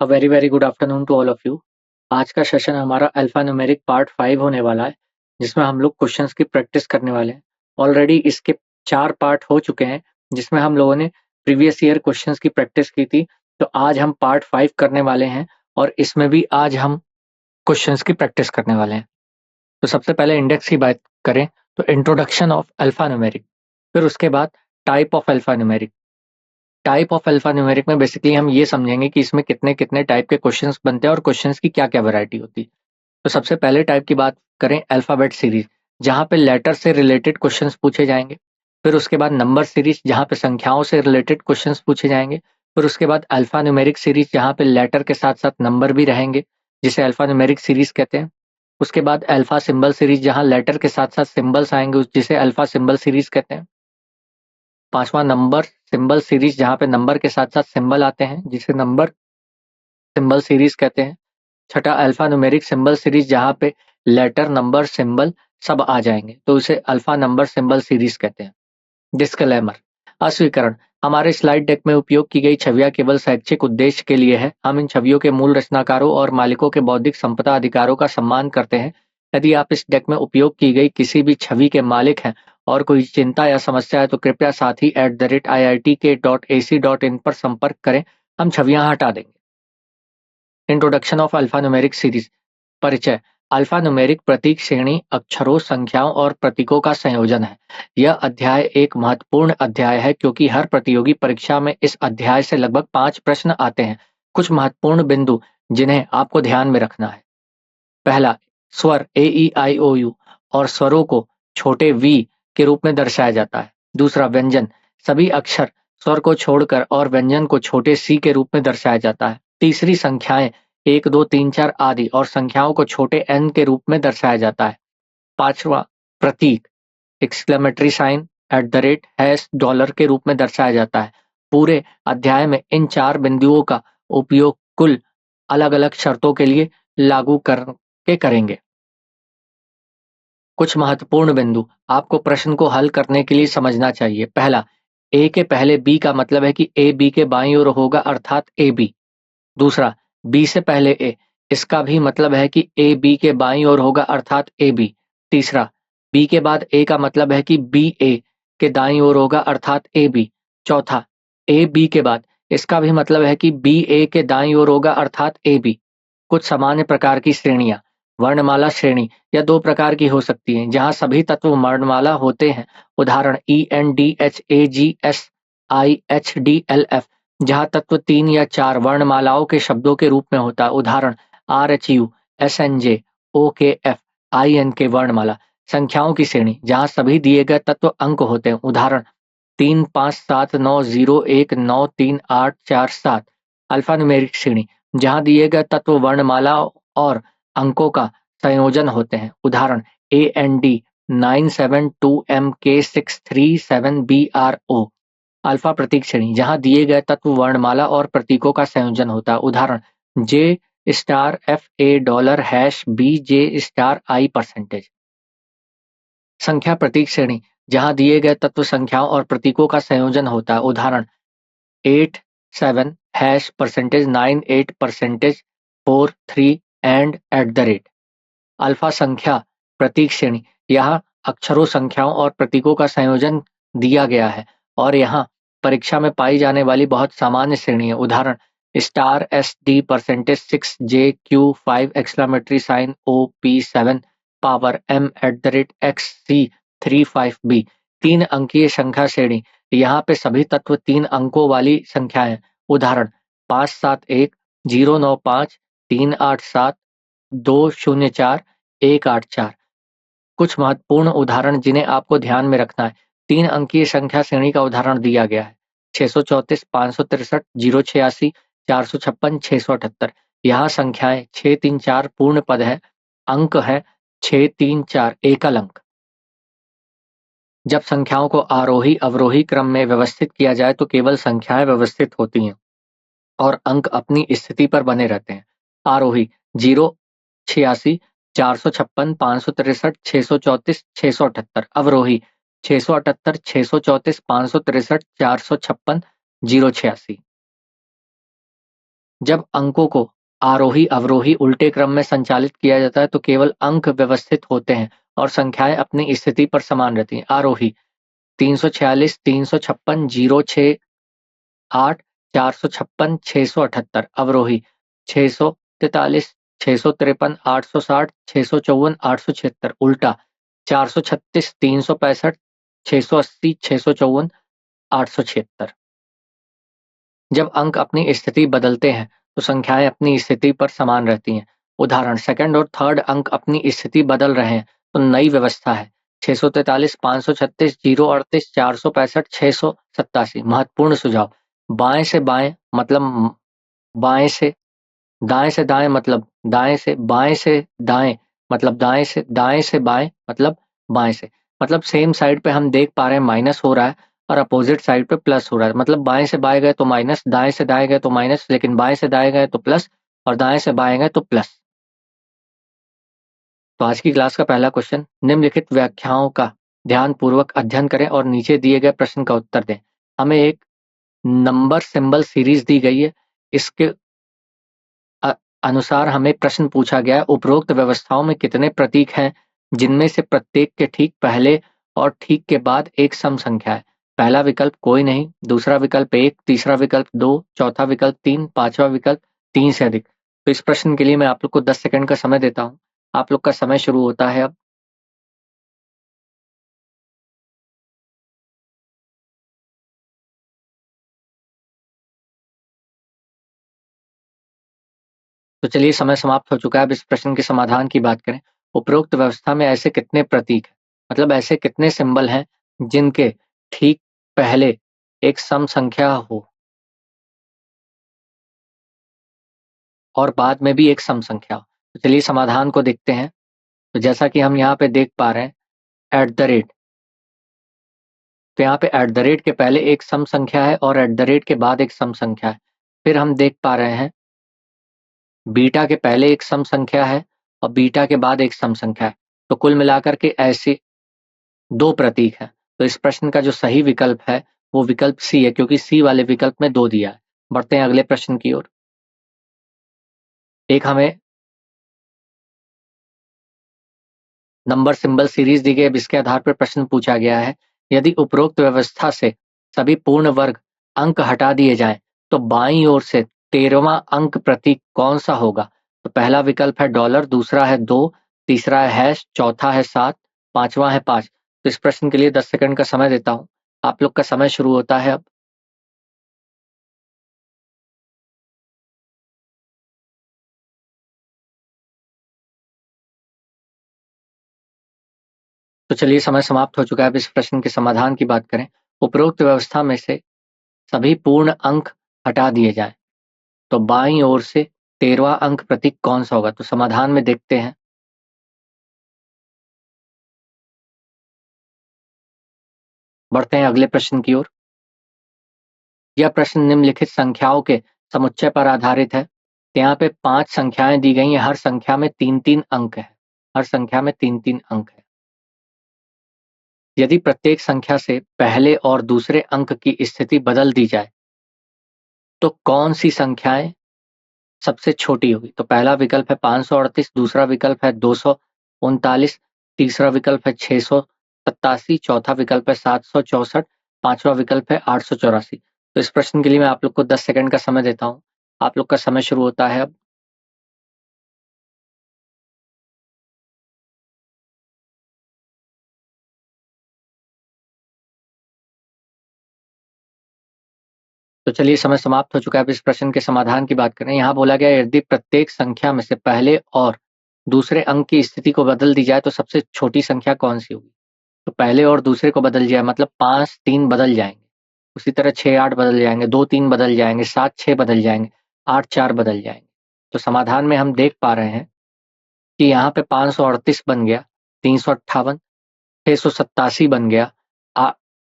A very very good afternoon to all of you. आज का session हमारा alpha numeric part 5 होने वाला है, जिसमें हम लोग क्वेश्चंस की प्रैक्टिस करने वाले हैं। ऑलरेडी इसके 4 पार्ट हो चुके हैं, जिसमें हम लोगों ने प्रीवियस ईयर क्वेश्चंस की प्रैक्टिस की थी। तो आज हम पार्ट 5 करने वाले हैं और इसमें भी आज हम क्वेश्चंस की प्रैक्टिस करने वाले हैं। तो सबसे पहले इंडेक्स की बात करें तो इंट्रोडक्शन ऑफ अल्फा न्यूमेरिक, फिर उसके बाद type of alpha numeric. Type of alpha numeric में बेसिकली हम ये समझेंगे कि इसमें कितने कितने टाइप के क्वेश्चंस बनते हैं और क्वेश्चंस की क्या क्या वैरायटी होती है। तो सबसे पहले टाइप की बात करें अल्फाबेट सीरीज, जहाँ पे लेटर से रिलेटेड क्वेश्चंस पूछे जाएंगे। फिर उसके बाद नंबर सीरीज, जहाँ पे संख्याओं से रिलेटेड क्वेश्चंस पूछे जाएंगे। फिर उसके बाद अल्फा न्यूमेरिक सीरीज, जहाँ पे लेटर के साथ साथ नंबर भी रहेंगे, जिसे अल्फा न्यूमेरिक सीरीज कहते हैं। उसके बाद अल्फा सिंबल सीरीज, जहाँ लेटर के साथ साथ सिंबल्स आएंगे, जिसे अल्फा सिंबल सीरीज कहते हैं। पांचवा नंबर सिंबल सीरीज, जहाँ पे नंबर के साथ साथ सिंबल आते हैं, जिसे नंबर सिंबल सीरीज कहते हैं। छठा अल्फा न्यूमेरिक सिंबल सीरीज, जहाँ पे लेटर नंबर सिंबल सब आ जाएंगे, तो उसे अल्फा नंबर सिंबल सीरीज कहते हैं। डिस्क्लेमर, अस्वीकरण। हमारे स्लाइड डेक में उपयोग की गई छवियां केवल शैक्षिक उद्देश्य के लिए है। हम इन छवियों के मूल रचनाकारों और मालिकों के बौद्धिक संपदा अधिकारों का सम्मान करते हैं। यदि आप इस डेक में उपयोग की गई किसी भी छवि के मालिक हैं और कोई चिंता या समस्या है तो कृपया साथी@iitk.ac.in पर संपर्क करें। हम छवियां हटा देंगे। Introduction of alpha numeric series. परिचय। अल्फा न्यूमेरिक प्रतीक श्रेणी अक्षरों, संख्याओं और प्रतीकों का संयोजन है। यह अध्याय एक महत्वपूर्ण अध्याय है क्योंकि हर प्रतियोगी परीक्षा में इस अध्याय से लगभग 5 प्रश्न आते हैं। कुछ महत्वपूर्ण बिंदु जिन्हें आपको ध्यान में रखना है। पहला, स्वर ए ई आई ओ यू और स्वरों को छोटे वी के रूप में दर्शाया जाता है। दूसरा, व्यंजन। सभी अक्षर स्वर को छोड़कर और व्यंजन को छोटे सी के रूप में दर्शाया जाता है। तीसरी, संख्याएं 1 2 3 4 आदि और संख्याओं को छोटे n के रूप में दर्शाया जाता है। पांचवा, प्रतीक एक्सक्लेमेटरी साइन, @ $, के रूप में दर्शाया जाता है। पूरे अध्याय में इन 4 बिंदुओं का उपयोग कुल अलग अलग शर्तों के लिए लागू करके करेंगे। कुछ महत्वपूर्ण बिंदु आपको प्रश्न को हल करने के लिए समझना चाहिए। पहला, ए के पहले बी का मतलब है कि ए बी के बाईं ओर होगा, अर्थात ए बी। दूसरा, बी से पहले ए, इसका भी मतलब है कि ए बी के बाईं ओर होगा, अर्थात ए बी। तीसरा, बी के बाद ए का मतलब है कि बी ए के दाईं ओर होगा, अर्थात ए बी। चौथा, ए बी के बाद, इसका भी मतलब है कि बी ए के दाईं ओर होगा, अर्थात ए बी। कुछ सामान्य प्रकार की श्रेणियां। वर्णमाला श्रेणी यह 2 प्रकार की हो सकती है, जहां सभी तत्व वर्णमाला होते हैं। उदाहरण ENDHAGSIHDLF, जहां तत्व 3 या 4 वर्णमालाओं के शब्दों के रूप में होता है। उदाहरण RHU, SNJ, OKF, INK वर्णमाला। संख्याओं की श्रेणी, जहां सभी दिए गए तत्व अंक होते हैं। उदाहरण 3 5 7 9 0 1 9 3 8 4 7। अल्फा न्यूमेरिक श्रेणी, जहां दिए गए तत्व वर्णमाला और अंकों का संयोजन होते हैं। उदाहरण AND 972MK637BRO। अल्फा प्रतीक श्रेणी, जहां दिए गए तत्व वर्णमाला और प्रतीकों का संयोजन होता है। उदाहरण J*FA$BJ*I%। संख्या प्रतीक श्रेणी, जहां दिए गए तत्व संख्याओं और प्रतीकों का संयोजन होता है। उदाहरण 8 7 %9 8% 4 3 एंड @ अल्फा संख्या प्रतीक श्रेणी, यहाँ अक्षरों, संख्याओं और प्रतीकों का संयोजन दिया गया है और यहाँ परीक्षा में पाई जाने वाली बहुत सामान्य श्रेणी है। उदाहरण *SD %6JQ5 OP7 power M @XC35B। 3 अंकीय संख्या श्रेणी, यहाँ पे सभी तत्व 3 अंकों वाली संख्याएं। उदाहरण 571 095 387 204 184। कुछ महत्वपूर्ण उदाहरण जिन्हें आपको ध्यान में रखना है। 3 अंकीय संख्या श्रेणी का उदाहरण दिया गया है। 634 563 086 456 678। यहाँ संख्याएं 634 पूर्ण पद है, अंक है 634 एकल अंक। जब संख्याओं को आरोही अवरोही क्रम में व्यवस्थित किया जाए तो केवल संख्याएं व्यवस्थित होती हैं और अंक अपनी स्थिति पर बने रहते हैं। आरोही 0 86 456 563 634 678। अवरोही 678 634 563 456 086। जब अंकों को आरोही अवरोही उल्टे क्रम में संचालित किया जाता है तो केवल अंक व्यवस्थित होते हैं और संख्याएं अपनी स्थिति पर समान रहती हैं। आरोही 346, 356, 06, 8, 456, 678। अवरोही 643, 653, 860, 654, 876। उल्टा 436, 365, 680, 654, 876। जब अंक अपनी स्थिति बदलते हैं तो संख्याएं अपनी स्थिति पर समान रहती हैं। उदाहरण, सेकंड और थर्ड अंक अपनी स्थिति बदल रहे हैं तो नई व्यवस्था है 643, 536, 038, 465, 687। महत्वपूर्ण सुझाव, बाएं से बाएं मतलब बाएं से, दाएं से दाएं मतलब दाएं से, बाएं से दाएं मतलब दाएं से बाएं मतलब बाएं से। मतलब सेम साइड पे हम देख पा रहे हैं माइनस हो रहा है और अपोजिट साइड पे प्लस हो रहा है। मतलब बाएं से बाएं गए तो माइनस, दाएं से दाएं गए तो माइनस, लेकिन बाएं से दाएं गए तो प्लस और दाएं से बाएं गए तो प्लस। तो आज की क्लास का पहला क्वेश्चन, निम्नलिखित व्याख्याओं का ध्यानपूर्वक अध्ययन करें और नीचे दिए गए प्रश्न का उत्तर दें। हमें एक नंबर सिंबल सीरीज दी गई है। इसके अनुसार हमें प्रश्न पूछा गया है, उपरोक्त व्यवस्थाओं में कितने प्रतीक हैं जिनमें से प्रत्येक के ठीक पहले और ठीक के बाद एक सम संख्या है। पहला विकल्प कोई नहीं, दूसरा विकल्प 1, तीसरा विकल्प 2, चौथा विकल्प 3, पांचवा विकल्प 3 से अधिक। तो इस प्रश्न के लिए मैं आप लोग को 10 सेकंड का समय देता हूं। आप लोग का समय शुरू होता है अब। तो चलिए, समय समाप्त हो चुका है। अब इस प्रश्न के समाधान की बात करें। उपरोक्त व्यवस्था में ऐसे कितने प्रतीक हैं, मतलब ऐसे कितने सिंबल हैं जिनके ठीक पहले एक सम संख्या हो और बाद में भी एक सम संख्या हो। तो चलिए समाधान को देखते हैं। तो जैसा कि हम यहाँ पे देख पा रहे हैं, एट द रेट, तो यहाँ पे एट द रेट के पहले एक सम संख्या है और एट द रेट के बाद एक सम संख्या है। फिर हम देख पा रहे हैं बीटा के पहले एक सम संख्या है और बीटा के बाद एक सम संख्या है। तो कुल मिलाकर के ऐसे दो प्रतीक हैं। तो इस प्रश्न का जो सही विकल्प है वो विकल्प सी है, क्योंकि सी वाले विकल्प में 2 दिया है। बढ़ते हैं अगले प्रश्न की ओर। एक हमें नंबर सिंबल सीरीज दी गई है, इसके आधार पर प्रश्न पूछा गया है, यदि उपरोक्त व्यवस्था से सभी पूर्ण वर्ग अंक हटा दिए जाएं तो बाईं ओर से 13वां अंक प्रतीक कौन सा होगा। तो पहला विकल्प है डॉलर, दूसरा है 2, तीसरा है हैश, चौथा है 7, पांचवा है 5। तो इस प्रश्न के लिए 10 सेकंड का समय देता हूं। आप लोग का समय शुरू होता है अब। तो चलिए, समय समाप्त हो चुका है। अब इस प्रश्न के समाधान की बात करें। उपरोक्त व्यवस्था में से सभी पूर्ण अंक हटा दिए जाएं तो बाईं ओर से 13वां अंक प्रतीक कौन सा होगा। तो समाधान में देखते हैं। बढ़ते हैं अगले प्रश्न की ओर। यह प्रश्न निम्नलिखित संख्याओं के समुच्चय पर आधारित है। यहाँ पे 5 संख्याएं दी गई हैं, हर संख्या में 3-3 अंक है। हर संख्या में 3-3 अंक है। यदि प्रत्येक संख्या से पहले और दूसरे अंक की स्थिति बदल दी जाए तो कौन सी संख्याएं सबसे छोटी होगी। तो पहला विकल्प है 538, दूसरा विकल्प है 239, तीसरा विकल्प है 687, चौथा विकल्प है 764, पांचवा विकल्प है 884। तो इस प्रश्न के लिए मैं आप लोग को 10 सेकंड का समय देता हूं। आप लोग का समय शुरू होता है अब। तो चलिए, समय समाप्त हो चुका है। अब इस प्रश्न के समाधान की बात करें। यहाँ बोला गया, यदि प्रत्येक संख्या में से पहले और दूसरे अंक की स्थिति को बदल दी जाए तो सबसे छोटी संख्या कौन सी होगी। तो पहले और दूसरे को बदल जाए मतलब 5-3 बदल जाएंगे, उसी तरह 6-8 बदल जाएंगे, 2-3 बदल जाएंगे, 7-6 बदल जाएंगे, 8-4 बदल जाएंगे। तो समाधान में हम देख पा रहे हैं कि यहाँ पे 538 बन गया, 358, 687 बन गया,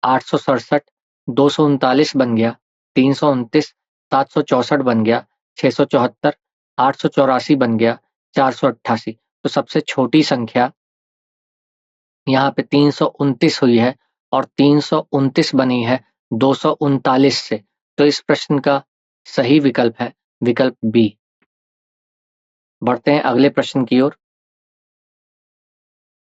867, 239 बन गया, 329, 764 बन गया, 674, 884 बन गया, 488। तो सबसे छोटी संख्या यहाँ पे 329 हुई है और 329 बनी है 239 से। तो इस प्रश्न का सही विकल्प है विकल्प बी। बढ़ते हैं अगले प्रश्न की ओर।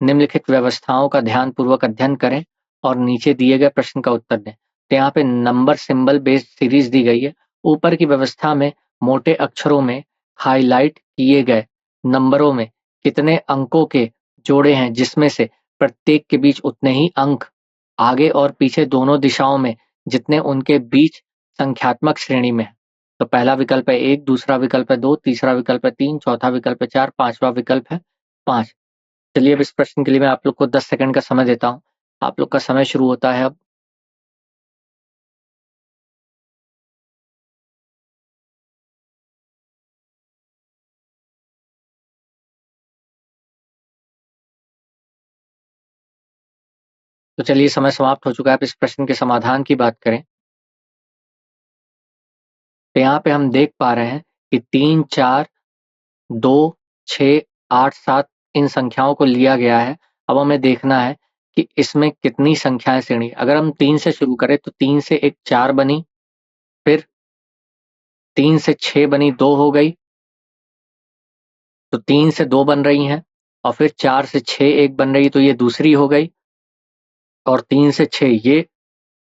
निम्नलिखित व्यवस्थाओं का ध्यानपूर्वक अध्ययन करें और नीचे दिए गए प्रश्न का उत्तर दें। तो यहाँ पे नंबर सिंबल बेस्ड सीरीज दी गई है। ऊपर की व्यवस्था में मोटे अक्षरों में हाईलाइट किए गए नंबरों में कितने अंकों के जोड़े हैं, जिसमें से प्रत्येक के बीच उतने ही अंक आगे और पीछे दोनों दिशाओं में जितने उनके बीच संख्यात्मक श्रेणी में है। तो पहला विकल्प है 1, दूसरा विकल्प है 2, तीसरा विकल्प है 3, चौथा विकल्प है 4, पांचवा विकल्प है 5। चलिए अब इस प्रश्न के लिए मैं आप लोग को 10 सेकंड का समय देता हूं। आप लोग का समय शुरू होता है अब। तो चलिए समय समाप्त हो चुका है। अब इस प्रश्न के समाधान की बात करें तो यहाँ पे हम देख पा रहे हैं कि 3, 4, 2, 6, 8, 7 इन संख्याओं को लिया गया है। अब हमें देखना है कि इसमें कितनी संख्याएं श्रेणी। अगर हम 3 से शुरू करें तो 3 से एक 4 बनी, फिर 3 से 6 बनी, 2 हो गई, तो 3 से 2 बन रही हैं, और फिर 4 से 6 एक बन रही, तो ये दूसरी हो गई, और 3 से 6 ये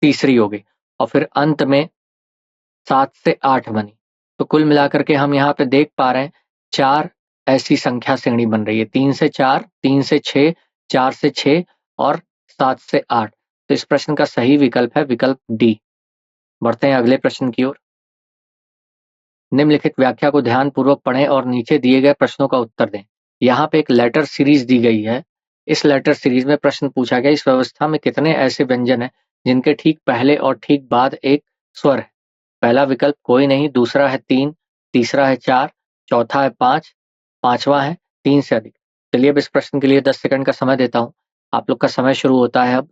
तीसरी हो गई, और फिर अंत में 7 से 8 बनी। तो कुल मिलाकर के हम यहाँ पे देख पा रहे हैं 4 ऐसी संख्या श्रेणी बन रही है। 3 से 4, 3 से 6, 4 से 6 और 7 से 8। तो इस प्रश्न का सही विकल्प है विकल्प डी। बढ़ते हैं अगले प्रश्न की ओर। निम्नलिखित व्याख्या को ध्यानपूर्वक पढ़ें और नीचे दिए गए प्रश्नों का उत्तर दें। यहाँ पे एक लेटर सीरीज दी गई है। इस लेटर सीरीज में प्रश्न पूछा गया, इस व्यवस्था में कितने ऐसे व्यंजन हैं जिनके ठीक पहले और ठीक बाद एक स्वर है। पहला विकल्प कोई नहीं, दूसरा है 3, तीसरा है 4, चौथा है 5, पांचवा है 3 से अधिक। चलिए अब इस प्रश्न के लिए 10 सेकंड का समय देता हूं। आप लोग का समय शुरू होता है अब।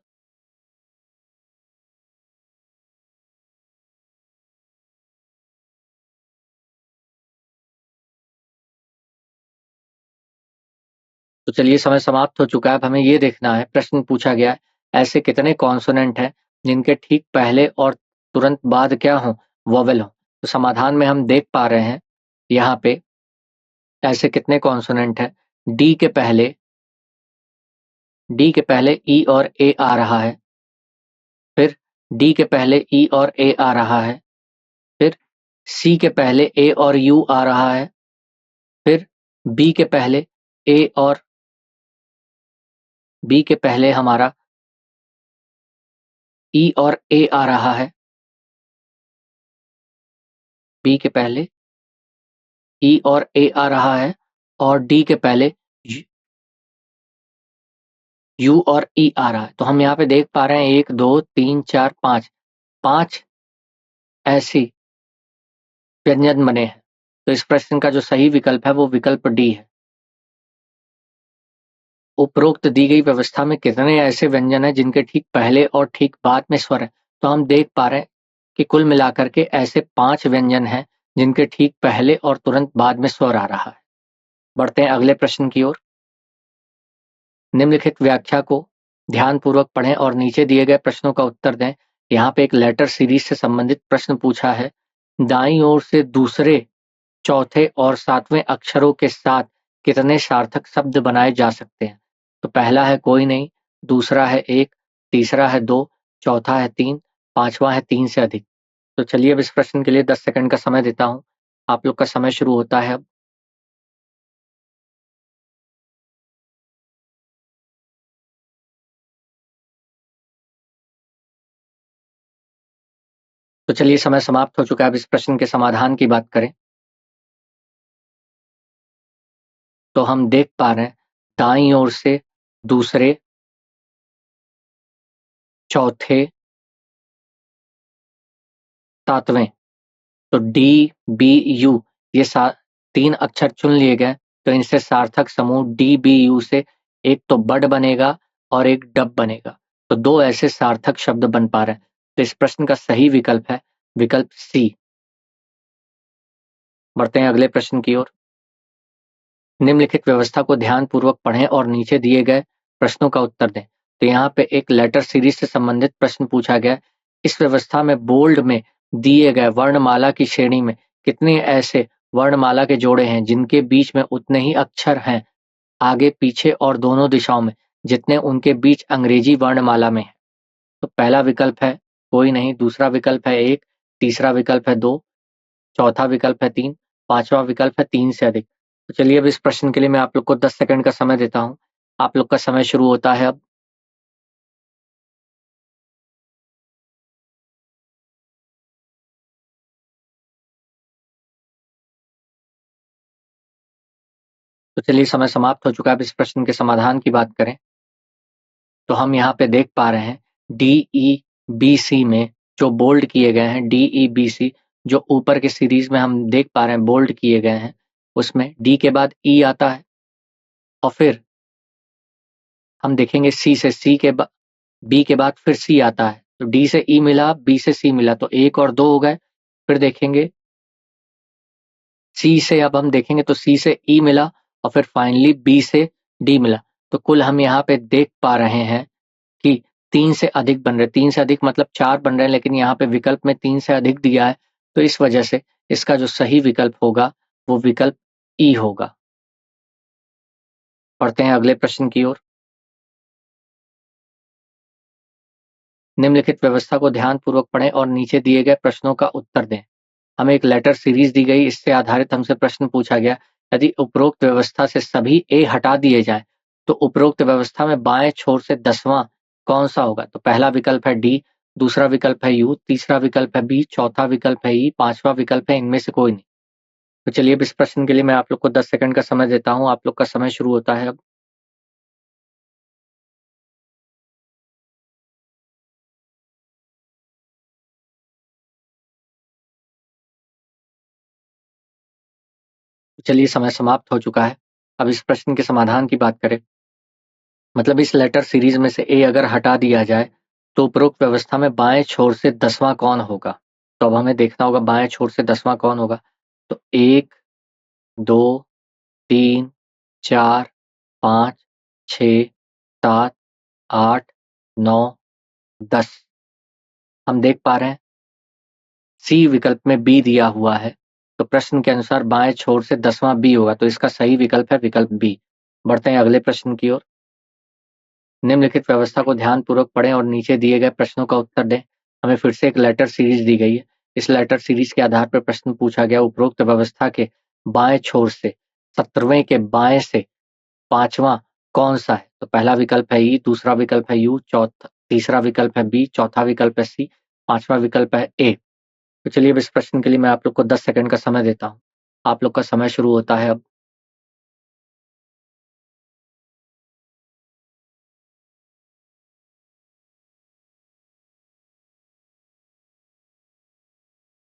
तो चलिए समय समाप्त हो चुका है। अब हमें ये देखना है, प्रश्न पूछा गया है ऐसे कितने कॉन्सोनेंट हैं जिनके ठीक पहले और तुरंत बाद क्या हो, वोवेल हो। तो समाधान में हम देख पा रहे हैं यहाँ पे ऐसे कितने कॉन्सोनेंट हैं। डी के पहले ई और ए आ रहा है, फिर डी के पहले ई और ए आ रहा है, फिर सी के पहले ए और यू आ रहा है, फिर बी के पहले ए और बी के पहले हमारा ई और ए आ रहा है, बी के पहले ई और ए आ रहा है, और डी के पहले यू और ई आ रहा है। तो हम यहाँ पे देख पा रहे हैं 1, 2, 3, 4, 5, 5 ऐसी व्यंजन बने हैं। तो इस प्रश्न का जो सही विकल्प है वो विकल्प डी है। उपरोक्त दी गई व्यवस्था में कितने ऐसे व्यंजन हैं जिनके ठीक पहले और ठीक बाद में स्वर है। तो हम देख पा रहे हैं कि कुल मिलाकर के ऐसे 5 व्यंजन हैं जिनके ठीक पहले और तुरंत बाद में स्वर आ रहा है। बढ़ते हैं अगले प्रश्न की ओर। निम्नलिखित व्याख्या को ध्यानपूर्वक पढ़ें और नीचे दिए गए प्रश्नों का उत्तर दें। यहाँ पे एक लेटर सीरीज से संबंधित प्रश्न पूछा है। दाईं ओर से दूसरे, चौथे और 7वें अक्षरों के साथ कितने सार्थक शब्द बनाए जा सकते हैं। तो पहला है कोई नहीं, दूसरा है 1, तीसरा है 2, चौथा है 3, पांचवा है 3 से अधिक। तो चलिए अब इस प्रश्न के लिए 10 सेकंड का समय देता हूं। आप लोग का समय शुरू होता है अब। तो चलिए समय समाप्त हो चुका है। अब इस प्रश्न के समाधान की बात करें तो हम देख पा रहे हैं दाईं ओर से दूसरे, चौथे, 7वें, तो डी, बी, यू ये 3 अक्षर चुन लिए गए। तो इनसे सार्थक समूह डी, बी, यू से एक तो बड बनेगा और एक डब बनेगा। तो 2 ऐसे सार्थक शब्द बन पा रहे हैं। तो इस प्रश्न का सही विकल्प है विकल्प सी। बढ़ते हैं अगले प्रश्न की ओर। निम्नलिखित व्यवस्था को ध्यानपूर्वक पढ़ें और नीचे दिए गए प्रश्नों का उत्तर दें। तो यहाँ पे एक लेटर सीरीज से संबंधित प्रश्न पूछा गया। इस व्यवस्था में बोल्ड में दिए गए वर्णमाला की श्रेणी में कितने ऐसे वर्णमाला के जोड़े हैं जिनके बीच में उतने ही अक्षर हैं आगे पीछे और दोनों दिशाओं में जितने उनके बीच अंग्रेजी वर्णमाला में है। तो पहला विकल्प है कोई नहीं, दूसरा विकल्प है 1, तीसरा विकल्प है 2, चौथा विकल्प है 3, पांचवा विकल्प है 3 से अधिक। तो चलिए अब इस प्रश्न के लिए मैं आप लोग को 10 सेकंड का समय देता हूं। आप लोग का समय शुरू होता है अब। तो चलिए समय समाप्त हो चुका है। अब इस प्रश्न के समाधान की बात करें तो हम यहाँ पे देख पा रहे हैं डी ई बी सी में जो बोल्ड किए गए हैं, डी ई बी सी जो ऊपर के सीरीज में हम देख पा रहे हैं बोल्ड किए गए हैं, उसमें डी के बाद ई आता है और फिर हम देखेंगे सी से सी के बाद बी के बाद फिर सी आता है। तो डी से ई मिला, बी से सी मिला, तो 1 और 2 हो गए। फिर देखेंगे सी से, अब हम देखेंगे तो सी से ई मिला और फिर फाइनली बी से डी मिला। तो कुल हम यहाँ पे देख पा रहे हैं कि 3 से अधिक बन रहे, 3 से अधिक मतलब 4 बन रहे हैं, लेकिन यहाँ पे विकल्प में 3 से अधिक दिया है। तो इस वजह से इसका जो सही विकल्प होगा वो विकल्प ई होगा। पढ़ते हैं अगले प्रश्न की ओर। निम्नलिखित व्यवस्था को ध्यानपूर्वक पढ़ें और नीचे दिए गए प्रश्नों का उत्तर दें। हमें एक लेटर सीरीज दी गई, इससे आधारित हमसे प्रश्न पूछा गया, यदि उपरोक्त व्यवस्था से सभी ए हटा दिए जाएं तो उपरोक्त व्यवस्था में बाएं छोर से 10वां कौन सा होगा? तो पहला विकल्प है डी, दूसरा विकल्प है यू, तीसरा विकल्प है बी, चौथा विकल्प है ई, पांचवा विकल्प है इनमें से कोई नहीं। तो चलिए अब इस प्रश्न के लिए मैं आप लोग को 10 सेकंड का समय देता हूं। आप लोग का समय शुरू होता है अब। तो चलिए समय समाप्त हो चुका है। अब इस प्रश्न के समाधान की बात करें, मतलब इस लेटर सीरीज में से ए अगर हटा दिया जाए तो उपरोक्त व्यवस्था में बाएं छोर से 10वां कौन होगा? तो अब हमें देखना होगा बाएं छोर से 10वां कौन होगा। तो 1, 2, 3, 4, 5, 6, 7, 8, 9, 10। हम देख पा रहे हैं सी विकल्प में बी दिया हुआ है, तो प्रश्न के अनुसार बाएं छोर से 10वां बी होगा, तो इसका सही विकल्प है विकल्प बी। बढ़ते हैं अगले प्रश्न की ओर। निम्नलिखित व्यवस्था को ध्यानपूर्वक पढ़ें और नीचे दिए गए प्रश्नों का उत्तर दें। हमें फिर से एक लेटर सीरीज दी गई है। इस लेटर सीरीज के आधार पर प्रश्न पूछा गया, उपरोक्त व्यवस्था के बाएं छोर से 17वें के बाएं से 5वां कौन सा है? तो पहला विकल्प है ई, दूसरा विकल्प है यू, चौथा तीसरा विकल्प है बी, चौथा विकल्प है सी, पांचवा विकल्प है ए। तो चलिए अब इस प्रश्न के लिए मैं आप लोग को 10 सेकंड का समय देता हूँ। आप लोग का समय शुरू होता है अब।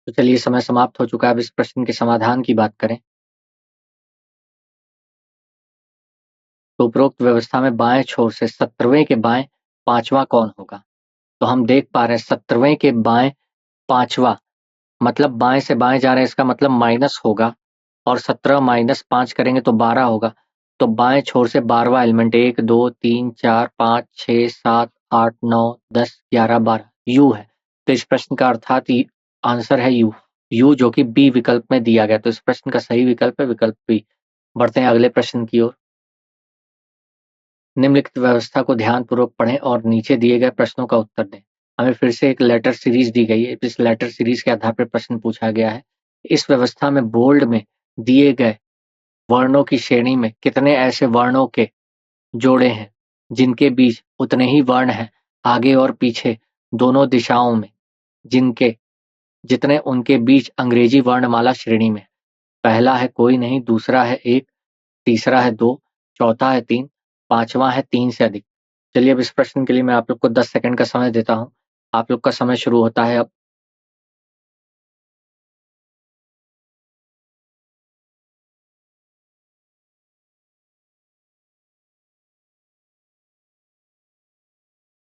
तो चलिए समय समाप्त हो चुका है। अब इस प्रश्न के समाधान की बात करें तो उपरोक्त व्यवस्था में बाएं छोर से 17वें के बाएं 5वां कौन होगा? तो हम देख पा रहे हैं 17वें के बाएं 5वां, मतलब बाएं से बाएं जा रहे हैं, इसका मतलब माइनस होगा और 17 माइनस 5 करेंगे तो 12 होगा। तो बाएं छोर से 12वां एलिमेंट 1, 2, 3, 4, 5, 6, 7, 8, 9, 10, 11, 12 यू है। तो इस प्रश्न का अर्थात आंसर है यू, यू जो कि बी विकल्प में दिया गया। तो इस प्रश्न का सही विकल्प है विकल्प बी। बढ़ते हैं अगले प्रश्न की ओर। निम्नलिखित व्यवस्था को ध्यानपूर्वक पढ़ें और नीचे दिए गए प्रश्नों का उत्तर दें। हमें फिर से एक लेटर सीरीज दी गई है। इस लेटर सीरीज के आधार पर प्रश्न पूछा गया है, इस व्यवस्था में बोल्ड में दिए गए वर्णों की श्रेणी में कितने ऐसे वर्णों के जोड़े हैं जिनके बीच उतने ही वर्ण हैं आगे और पीछे दोनों दिशाओं में, जिनके जितने उनके बीच अंग्रेजी वर्णमाला श्रेणी में? पहला है कोई नहीं, दूसरा है 1, तीसरा है 2, चौथा है 3, पांचवा है 3 से अधिक। चलिए अब इस प्रश्न के लिए मैं आप लोग को 10 सेकंड का समय देता हूं। आप लोग का समय शुरू होता है अब।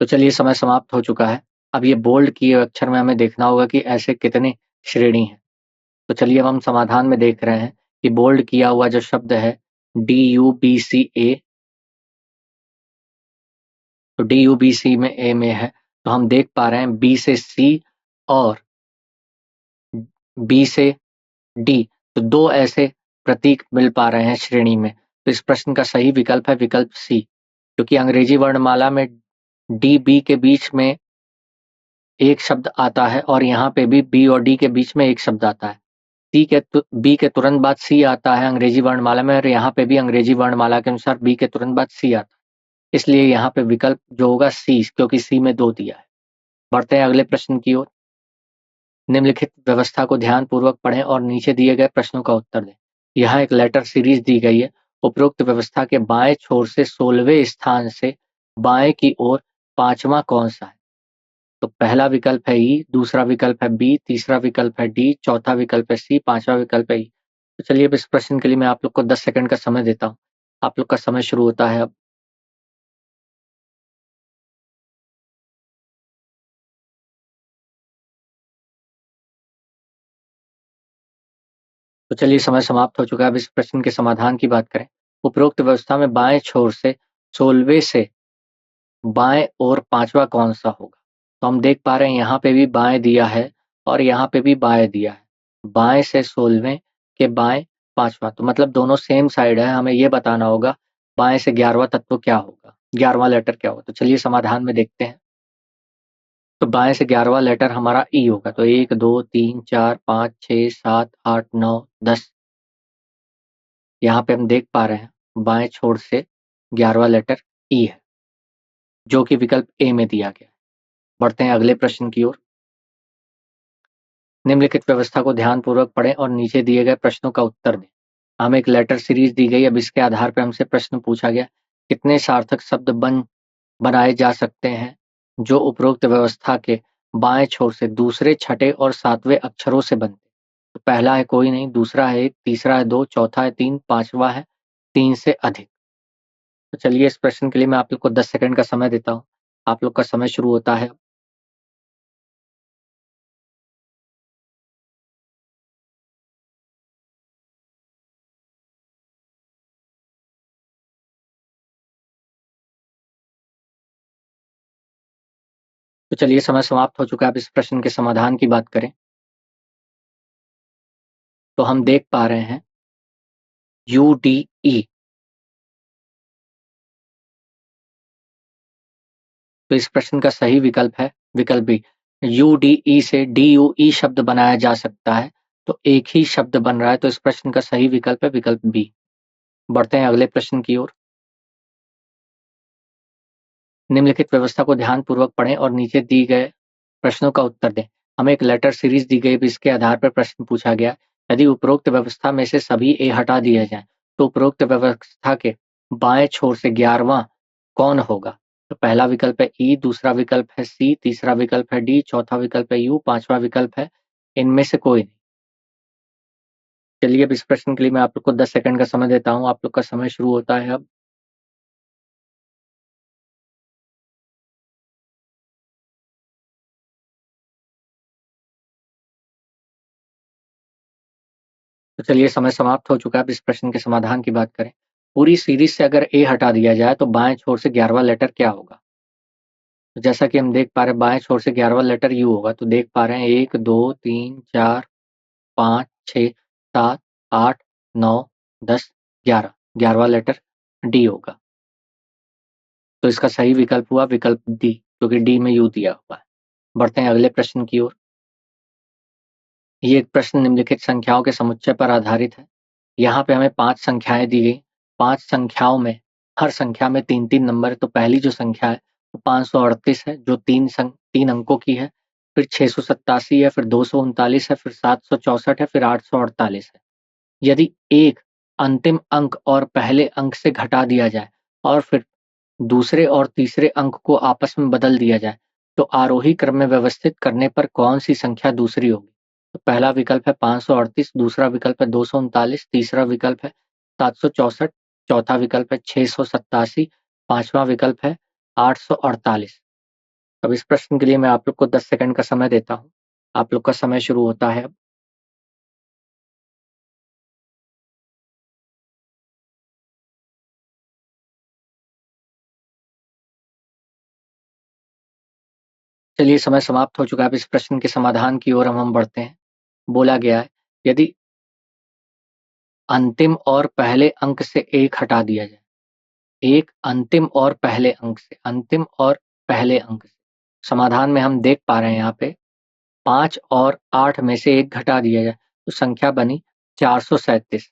तो चलिए समय समाप्त हो चुका है। अब ये बोल्ड किए अक्षर में हमें देखना होगा कि ऐसे कितने श्रेणी हैं। तो चलिए अब हम समाधान में देख रहे हैं कि बोल्ड किया हुआ जो शब्द है DUBCA, तो DUBC में ए में है, तो हम देख पा रहे हैं बी से सी और बी से डी। तो 2 ऐसे प्रतीक मिल पा रहे हैं श्रेणी में। तो इस प्रश्न का सही विकल्प है विकल्प सी, क्योंकि अंग्रेजी वर्णमाला में डी, बी के बीच में एक शब्द आता है और यहाँ पे भी बी और डी के बीच में एक शब्द आता है। बी के तुरंत बाद सी आता है अंग्रेजी वर्णमाला में, और यहाँ पे भी अंग्रेजी वर्णमाला के अनुसार बी के तुरंत बाद सी आता है। इसलिए यहाँ पे विकल्प जो होगा सी, क्योंकि सी में 2 दिया है। बढ़ते हैं अगले प्रश्न की ओर। निम्नलिखित व्यवस्था को ध्यानपूर्वक पढ़ें और नीचे दिए गए प्रश्नों का उत्तर दें। यहाँ एक लेटर सीरीज दी गई है। उपरोक्त व्यवस्था के बाएं छोर से 16वें स्थान से बाएं की ओर 5वां कौन सा है? तो पहला विकल्प है ई, दूसरा विकल्प है बी, तीसरा विकल्प है डी, चौथा विकल्प है सी, पांचवा विकल्प है ई। तो चलिए अब इस प्रश्न के लिए मैं आप लोग को 10 सेकंड का समय देता हूँ। आप लोग का समय शुरू होता है अब। तो चलिए समय समाप्त हो चुका है। अब इस प्रश्न के समाधान की बात करें। उपरोक्त व्यवस्था में बाएं छोर से 16वें से बाएं और 5वां कौन सा होगा? तो हम देख पा रहे हैं यहाँ पे भी बाएं दिया है और यहाँ पे भी बाएं दिया है। बाएं से 16वें के बाएं 5वां, तो मतलब दोनों सेम साइड है। हमें ये बताना होगा बाएं से 11वां तत्व क्या होगा, 11वां लेटर क्या होगा। तो चलिए समाधान में देखते हैं। तो बाएं से 11वां लेटर हमारा ई होगा। तो 1 2 3 4 5 6 7 8 9 10। यहाँ पे हम देख पा रहे हैं बाएं छोर से 11वां लेटर ई है, जो कि विकल्प ए में दिया गया है। बढ़ते हैं अगले प्रश्न की ओर। निम्नलिखित व्यवस्था को ध्यानपूर्वक पढ़ें और नीचे दिए गए प्रश्नों का उत्तर दें। हमें एक लेटर सीरीज दी गई। अब इसके आधार पर हमसे प्रश्न पूछा गया, कितने सार्थक शब्द बनाए जा सकते हैं जो उपरोक्त व्यवस्था के बाएं छोर से दूसरे, छठे और 7वें अक्षरों से बनते? तो पहला है कोई नहीं, दूसरा है 1, तीसरा है 2, चौथा है 3, पांचवा है 3 से अधिक। तो चलिए इस प्रश्न के लिए मैं आप लोग को 10 सेकंड का समय देता हूँ। आप लोग का समय शुरू होता है। तो चलिए समय समाप्त हो चुका है। अब इस प्रश्न के समाधान की बात करें तो हम देख पा रहे हैं UDE। तो इस प्रश्न का सही विकल्प है विकल्प बी। UDE से DUE शब्द बनाया जा सकता है। तो एक ही शब्द बन रहा है। तो इस प्रश्न का सही विकल्प है विकल्प बी। बढ़ते हैं अगले प्रश्न की ओर। निम्नलिखित व्यवस्था को ध्यानपूर्वक पढ़ें और नीचे दिए गए प्रश्नों का उत्तर दें। हमें एक लेटर सीरीज दी गई। इसके आधार पर प्रश्न पूछा गया, यदि उपरोक्त व्यवस्था में से सभी ए हटा दिए जाएं तो उपरोक्त व्यवस्था के बाएं छोर से 11वां कौन होगा? तो पहला विकल्प है ई, दूसरा विकल्प है सी, तीसरा विकल्प है डी, चौथा विकल्प है यू, पांचवा विकल्प है इनमें से कोई नहीं। चलिए अब इस प्रश्न के लिए मैं आप लोग को 10 सेकंड का समय देता हूँ। आप लोग का समय शुरू होता है अब। तो चलिए समय समाप्त हो चुका है। अब इस प्रश्न के समाधान की बात करें। पूरी सीरीज से अगर ए हटा दिया जाए तो बाएं छोर से 11वां लेटर क्या होगा? तो जैसा कि हम देख पा रहे हैं बाएं छोर से 11वां लेटर यू होगा। तो देख पा रहे हैं 1 2 3 4 5 6 7 8 9 10 11। 11वां लेटर डी होगा। तो इसका सही विकल्प हुआ विकल्प डी, क्योंकि डी में यू दिया हुआ है। बढ़ते हैं अगले प्रश्न की ओर। ये एक प्रश्न निम्नलिखित संख्याओं के समुच्चय पर आधारित है। यहाँ पे हमें 5 संख्याएं दी गई। 5 संख्याओं में हर संख्या में 3-3 नंबर है। तो पहली जो संख्या है वो 538 है, जो 3 अंकों की है। फिर 687 है, फिर 239 है, फिर 764 है, फिर 848 है। यदि एक अंतिम अंक और पहले अंक से घटा दिया जाए और फिर दूसरे और तीसरे अंक को आपस में बदल दिया जाए तो आरोही क्रम में व्यवस्थित करने पर कौन सी संख्या दूसरी होगी? तो पहला विकल्प है 538, दूसरा विकल्प है 239, तीसरा विकल्प है 764, चौथा विकल्प है 687, पांचवा विकल्प है 848। अब इस प्रश्न के लिए मैं आप लोग को 10 सेकंड का समय देता हूँ। आप लोग का समय शुरू होता है अब। चलिए समय समाप्त हो चुका है। अब इस प्रश्न के समाधान की ओर हम बढ़ते हैं। बोला गया है, यदि अंतिम और पहले अंक से 1 हटा दिया जाए। 1 अंतिम और पहले अंक से, अंतिम और पहले अंक से। समाधान में हम देख पा रहे हैं यहाँ पे 5 और 8 में से 1 घटा दिया जाए तो संख्या बनी 437।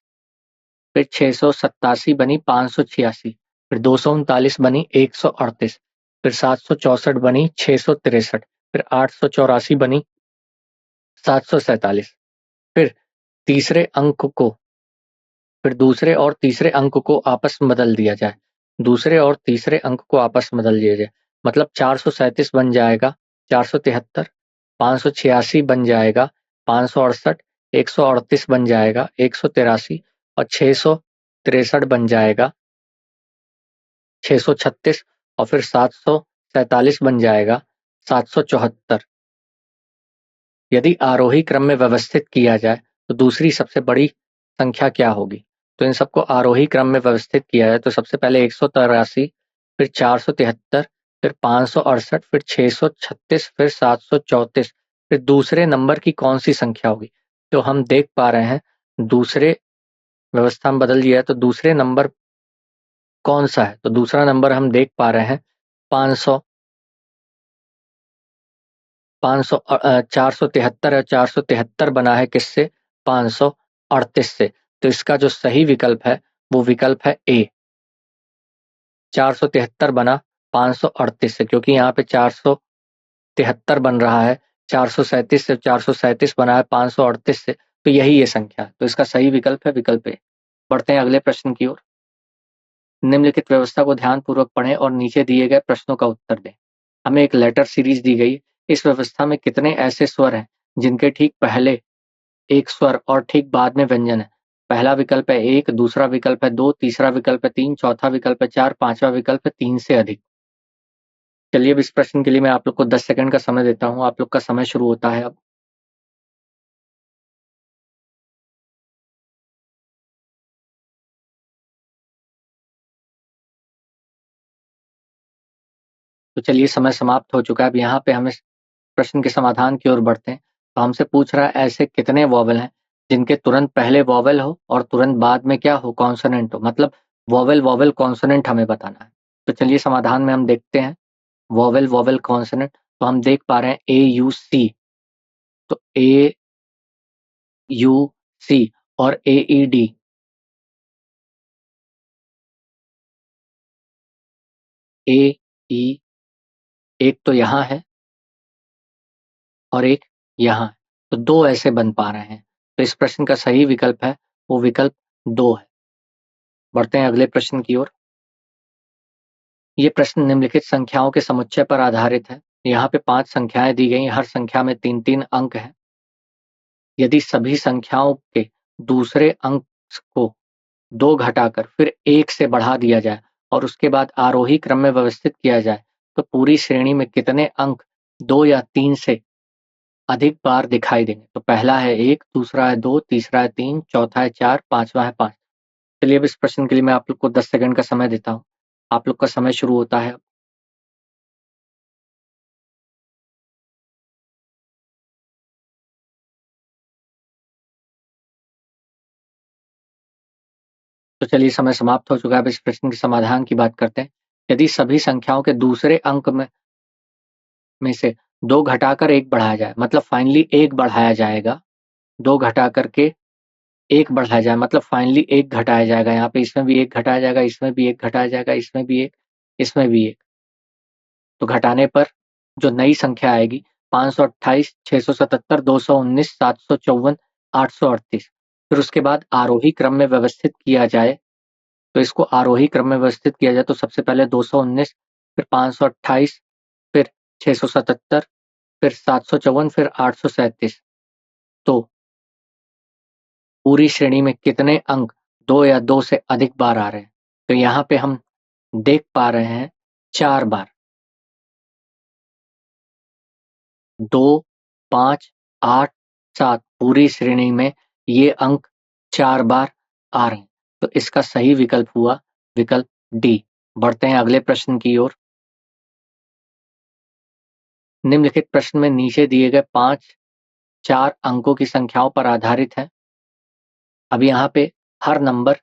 फिर 687 बनी 586, फिर 239 बनी 138, फिर 764 बनी 663, फिर 884 बनी 747। फिर तीसरे अंक को फिर दूसरे और तीसरे अंक को आपस में बदल दिया जाए। दूसरे और तीसरे अंक को आपस में बदल दिया जाए मतलब 437 बन जाएगा 473, 586 बन जाएगा 568, 138 बन जाएगा 183 और 663 बन जाएगा 636 और फिर 747 बन जाएगा 774। यदि आरोही क्रम में व्यवस्थित किया जाए तो दूसरी सबसे बड़ी संख्या क्या होगी? तो इन सबको आरोही क्रम में व्यवस्थित किया जाए तो सबसे पहले 183, फिर 473, फिर 568, फिर 636, फिर 734, फिर दूसरे नंबर की कौन सी संख्या होगी? तो हम देख पा रहे हैं दूसरे व्यवस्था में बदल दिया है तो दूसरे नंबर कौन सा है? तो दूसरा नंबर हम देख पा रहे हैं 500, 473 है। 473 बना है किससे? 538 से। तो इसका जो सही विकल्प है वो विकल्प है ए। 473 बना 538 से, क्योंकि यहाँ पे 473 बन रहा है 437 से, 437 बना है 538 से, तो यही ये संख्या है। तो इसका सही विकल्प है विकल्प ए। बढ़ते हैं अगले प्रश्न की ओर। निम्नलिखित व्यवस्था को ध्यानपूर्वक पढ़ें और नीचे दिए गए प्रश्नों का उत्तर दें। हमें एक लेटर सीरीज दी गई। इस व्यवस्था में कितने ऐसे स्वर हैं जिनके ठीक पहले एक स्वर और ठीक बाद में व्यंजन है? पहला विकल्प है 1, दूसरा विकल्प है 2, तीसरा विकल्प है 3, चौथा विकल्प है 4, पांचवा विकल्प है 3 से अधिक। चलिए अब इस प्रश्न के लिए मैं आप लोग को 10 सेकंड का समय देता हूं। आप लोग का समय शुरू होता है अब। तो चलिए समय समाप्त हो चुका है। अब यहाँ पे हम इस प्रश्न के समाधान की ओर बढ़ते हैं। तो हमसे पूछ रहा है ऐसे कितने वॉवेल हैं जिनके तुरंत पहले वॉवेल हो और तुरंत बाद में क्या हो? कॉन्सोनेंट हो। मतलब वॉवेल वॉवेल कॉन्सोनेंट हमें बताना है। तो चलिए समाधान में हम देखते हैं वॉवेल वॉवेल कॉन्सोनेंट। तो हम देख पा रहे हैं ए यू सी। तो ए यू सी और ए ई डी। ए ई एक तो यहाँ है और एक यहाँ है, तो दो ऐसे बन पा रहे हैं। तो इस प्रश्न का सही विकल्प है वो विकल्प 2 है। बढ़ते हैं अगले प्रश्न की ओर। ये प्रश्न निम्नलिखित संख्याओं के समुच्चय पर आधारित है। यहाँ पे 5 संख्याएं दी गई, हर संख्या में 3-3 अंक हैं। यदि सभी संख्याओं के दूसरे अंक को 2 घटाकर फिर 1 से बढ़ा दिया जाए और उसके बाद आरोही क्रम में व्यवस्थित किया जाए तो पूरी श्रेणी में कितने अंक 2 या 3 से अधिक बार दिखाई देंगे? तो पहला है 1, दूसरा है 2, तीसरा है 3, चौथा है 4, पांचवा है 5। चलिए अब इस प्रश्न के लिए मैं आप लोग को 10 सेकंड का समय देता हूँ। आप लोग का समय शुरू होता है अब। तो चलिए समय समाप्त हो चुका है। अब इस प्रश्न के समाधान की बात करते हैं। यदि सभी संख्याओं के दूसरे अंक में से 2 घटाकर 1 बढ़ाया जाए, मतलब फाइनली 1 बढ़ाया जाएगा। 2 घटा करके 1 बढ़ाया जाए मतलब फाइनली 1 घटाया जाएगा। यहाँ पे इसमें भी 1 घटाया जाएगा, इसमें भी 1 घटाया जाएगा, इसमें भी 1, इसमें भी 1। तो घटाने पर जो नई संख्या आएगी 528, 677, 219, 754, 838। फिर उसके बाद आरोही क्रम में व्यवस्थित किया जाए तो इसको आरोही क्रम में व्यवस्थित किया जाए तो सबसे पहले 219, फिर 528, फिर 677, फिर 754, फिर 837। तो पूरी श्रेणी में कितने अंक 2 या 2 से अधिक बार आ रहे हैं? तो यहाँ पे हम देख पा रहे हैं 4 बार। 2, 5, 8, 7 पूरी श्रेणी में ये अंक 4 बार आ रहे हैं। तो इसका सही विकल्प हुआ विकल्प डी। बढ़ते हैं अगले प्रश्न की ओर। निम्नलिखित प्रश्न में नीचे दिए गए 5 4 अंकों की संख्याओं पर आधारित है। अब यहाँ पे हर नंबर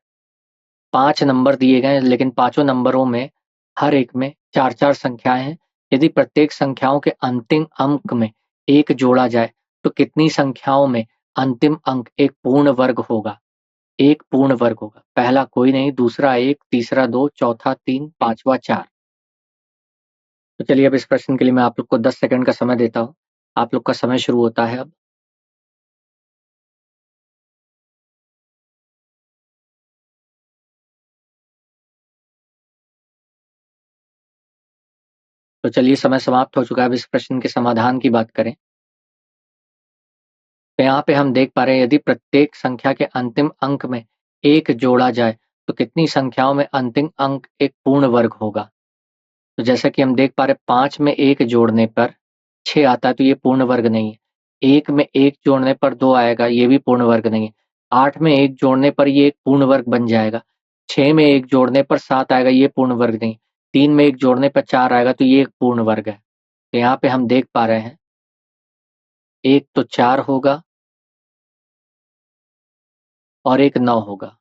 5 नंबर दिए गए हैं, लेकिन पाँचों नंबरों में हर एक में 4-4 संख्याएँ हैं। यदि प्रत्येक संख्याओं के अंतिम अंक में 1 जोड़ा जाए, तो कितनी संख्याओं में अंतिम अंक एक पूर्ण वर्ग होगा? एक पूर्ण वर्ग होगा। पहला कोई नहीं, दूसरा 1, तीसरा 2, चौथा 3, पाँचवाँ 4। तो चलिए अब इस प्रश्न के लिए मैं आप लोग को 10 सेकंड का समय देता हूँ। आप लोग का समय शुरू होता है अब। तो चलिए समय समाप्त हो चुका है, अब इस प्रश्न के समाधान की बात करें। तो यहाँ पे हम देख पा रहे हैं यदि प्रत्येक संख्या के अंतिम अंक में 1 जोड़ा जाए, तो कितनी संख्याओं में अंतिम अंक एक पूर्ण वर्ग होगा? तो जैसा कि हम देख पा रहे हैं 5 में 1 जोड़ने पर 6 आता है, तो ये पूर्ण वर्ग नहीं है। 1 में 1 जोड़ने पर 2 आएगा, ये भी पूर्ण वर्ग नहीं है। 8 में 1 जोड़ने पर ये एक पूर्ण वर्ग बन जाएगा। 6 में 1 जोड़ने पर 7 आएगा, ये पूर्ण वर्ग नहीं। 3 में 1 जोड़ने पर 4 आएगा, तो ये एक पूर्ण वर्ग है। तो यहाँ पे हम देख पा रहे हैं, एक तो 4 होगा और एक 9 होगा।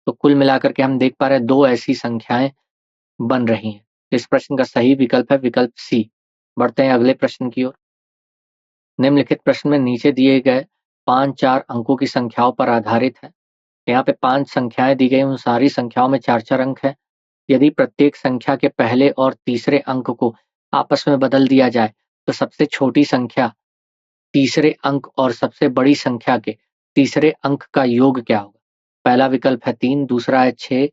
तो कुल मिलाकर के हम देख पा रहे हैं 2 ऐसी संख्याएँ बन रही हैं। इस प्रश्न का सही विकल्प है विकल्प सी। बढ़ते हैं अगले प्रश्न की ओर। निम्नलिखित प्रश्न में नीचे दिए गए 5-4 अंकों की संख्याओं पर आधारित है। यहाँ पे 5 संख्याएँ दी गई, उन सारी संख्याओं में 4-4 अंक हैं। यदि प्रत्येक संख्या के पहले और तीसरे अंक को आपस में बदल दिया जाए, तो सबसे छोटी संख्या तीसरे अंक और सबसे बड़ी संख्या के तीसरे अंक का योग क्या होगा? पहला विकल्प है 3, दूसरा है 6,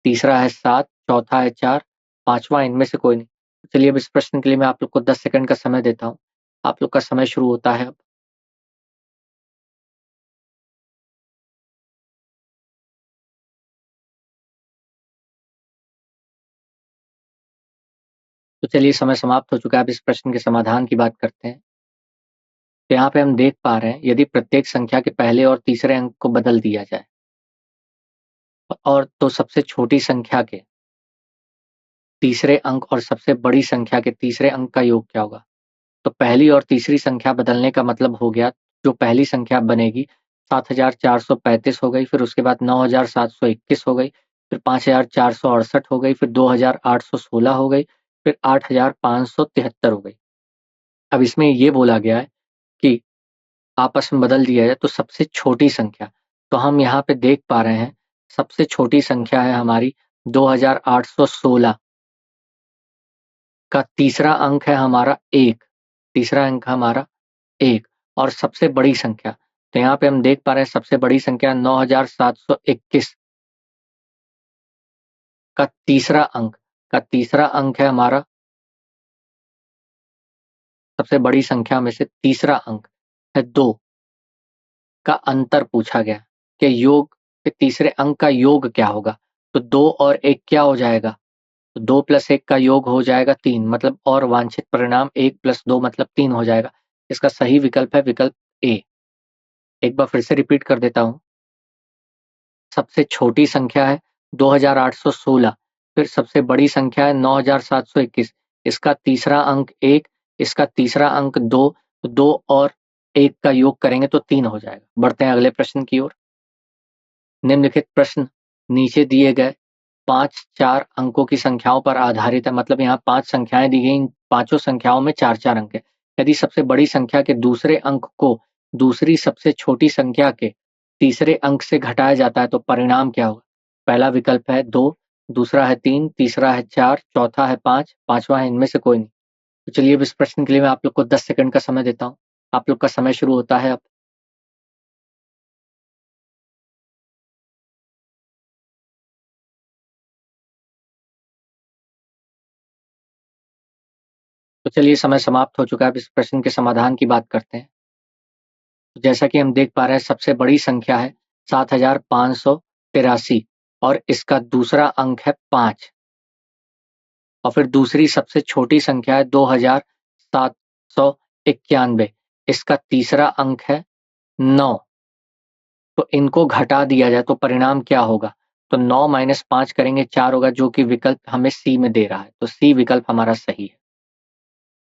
तीसरा है 7, चौथा है 4, पाँचवाँ इनमें से कोई नहीं। चलिए अब इस प्रश्न के लिए मैं आप लोग को 10 सेकंड का समय देता हूँ। आप लोग का समय शुरू होता है अब। तो चलिए समय समाप्त हो चुका है, अब इस प्रश्न के समाधान की बात करते हैं। तो यहाँ पे हम देख पा रहे हैं यदि प्रत्येक संख्या के पहले और तीसरे अंक को बदल दिया जाए, और तो सबसे छोटी संख्या के तीसरे अंक और सबसे बड़ी संख्या के तीसरे अंक का योग क्या होगा? तो पहली और तीसरी संख्या बदलने का मतलब हो गया, जो पहली संख्या बनेगी 7435 हो गई, फिर उसके बाद 9721 हो गई, फिर 5468 हो गई, फिर 2816 हो गई, फिर 8573 हो गई। अब इसमें ये बोला गया है कि आपस में बदल दिया जाए तो सबसे छोटी संख्या, तो हम यहाँ पे देख पा रहे हैं सबसे छोटी संख्या है हमारी 2816 का तीसरा अंक है हमारा 1, तीसरा अंक हमारा 1, और सबसे बड़ी संख्या, तो यहाँ पे हम देख पा रहे हैं सबसे बड़ी संख्या 9721 का तीसरा अंक है हमारा, सबसे बड़ी संख्या में से तीसरा अंक है 2 का अंतर पूछा गया कि योग के तीसरे अंक का योग क्या होगा? तो 2 और 1 क्या हो जाएगा? तो 2 + 1 का योग हो जाएगा 3, मतलब और वांछित परिणाम 1 + 2 मतलब 3 हो जाएगा। इसका सही विकल्प है विकल्प ए। एक बार फिर से रिपीट कर देता हूँ। सबसे छोटी संख्या है 2816, फिर सबसे बड़ी संख्या है 9721, इसका तीसरा अंक 1, इसका तीसरा अंक 2, तो 2 और 1 का योग करेंगे तो 3 हो जाएगा। बढ़ते हैं अगले प्रश्न की ओर। निम्नलिखित प्रश्न नीचे दिए गए 5-4 अंकों की संख्याओं पर आधारित है, मतलब यहाँ 5 संख्याएँ दी गई, इन पाँचों संख्याओं में 4-4 अंक है। यदि सबसे बड़ी संख्या के दूसरे अंक को दूसरी सबसे छोटी संख्या के तीसरे अंक से घटाया जाता है, तो परिणाम क्या होगा? पहला विकल्प है 2, दूसरा है 3, तीसरा है 4, चौथा है 5, पाँचवाँ है इनमें से कोई नहीं। तो चलिए अब इस प्रश्न के लिए मैं आप लोग को 10 सेकंड का समय देता हूँ। आप लोग का समय शुरू होता है अब। तो चलिए समय समाप्त हो चुका है, अब इस प्रश्न के समाधान की बात करते हैं। तो जैसा कि हम देख पा रहे हैं सबसे बड़ी संख्या है 7583 और इसका दूसरा अंक है 5, और फिर दूसरी सबसे छोटी संख्या है 2791, इसका तीसरा अंक है 9। तो इनको घटा दिया जाए तो परिणाम क्या होगा? तो 9 - 5 करेंगे 4 होगा, जो कि विकल्प हमें सी में दे रहा है, तो सी विकल्प हमारा सही है।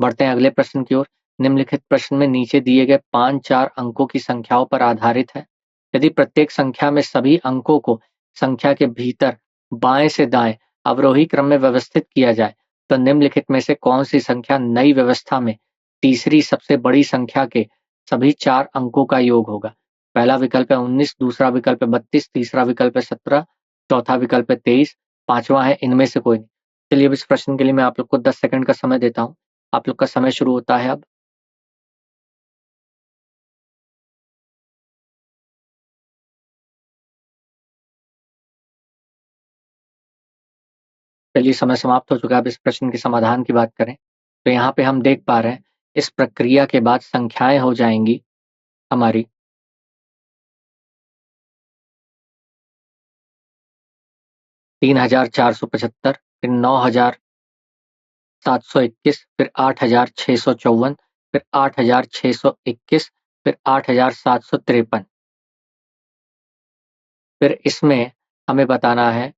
बढ़ते हैं अगले प्रश्न की ओर। निम्नलिखित प्रश्न में नीचे दिए गए 5-4 अंकों की संख्याओं पर आधारित है। यदि प्रत्येक संख्या में सभी अंकों को संख्या के भीतर बाएं से दाएं अवरोही क्रम में व्यवस्थित किया जाए तो निम्नलिखित में से कौन सी संख्या नई व्यवस्था में तीसरी सबसे बड़ी संख्या के सभी 4 अंकों का योग होगा? पहला विकल्प है 19, दूसरा विकल्प है 32, तीसरा विकल्प है 17, चौथा विकल्प है 23, पांचवा है इनमें से कोई नहीं। चलिए अब इस प्रश्न के लिए मैं आप लोग को 10 सेकंड का समय देता हूं। आप लोग का समय शुरू होता है अब। चलिए समय समाप्त हो चुका है। अब इस प्रश्न के समाधान की बात करें तो यहाँ पे हम देख पा रहे हैं इस प्रक्रिया के बाद संख्याएं हो जाएंगी हमारी 3475, फिर 9721, फिर 8654, फिर 8621, फिर 8753। फिर इसमें हमें बताना है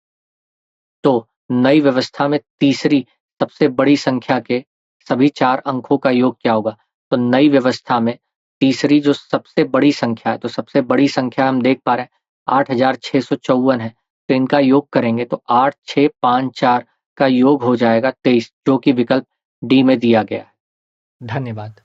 तो नई व्यवस्था में तीसरी सबसे बड़ी संख्या के सभी 4 अंकों का योग क्या होगा? तो नई व्यवस्था में तीसरी जो सबसे बड़ी संख्या है, तो सबसे बड़ी संख्या हम देख पा रहे हैं 8654 है। तो इनका योग करेंगे तो 8654 का योग हो जाएगा 23, जो कि विकल्प डी में दिया गया है। धन्यवाद।